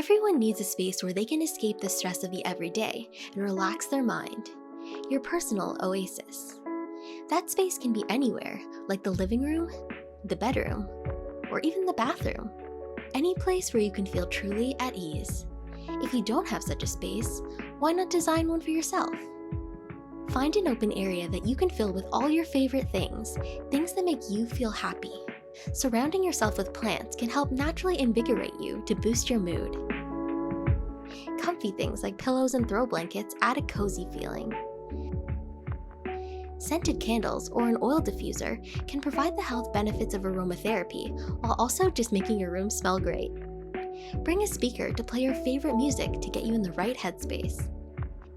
Everyone needs a space where they can escape the stress of the everyday and relax their mind. Your personal oasis. That space can be anywhere, like the living room, the bedroom, or even the bathroom. Any place where you can feel truly at ease. If you don't have such a space, why not design one for yourself? Find an open area that you can fill with all your favorite things that make you feel happy. Surrounding yourself with plants can help naturally invigorate you to boost your mood. Comfy things like pillows and throw blankets add a cozy feeling. Scented candles or an oil diffuser can provide the health benefits of aromatherapy while also just making your room smell great. Bring a speaker to play your favorite music to get you in the right headspace.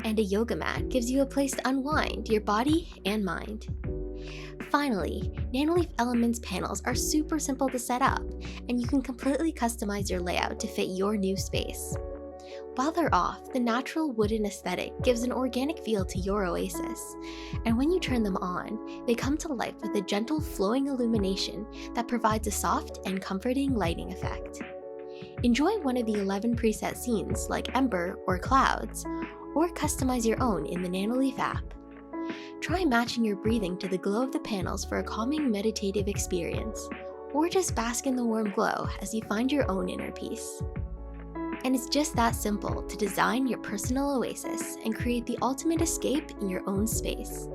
And a yoga mat gives you a place to unwind your body and mind. Finally, Nanoleaf Elements panels are super simple to set up, and you can completely customize your layout to fit your new space. While they're off, the natural wooden aesthetic gives an organic feel to your oasis, and when you turn them on, they come to life with a gentle flowing illumination that provides a soft and comforting lighting effect. Enjoy one of the 11 preset scenes like Ember or Clouds, or customize your own in the Nanoleaf app. Try matching your breathing to the glow of the panels for a calming meditative experience, or just bask in the warm glow as you find your own inner peace. And it's just that simple to design your personal oasis and create the ultimate escape in your own space.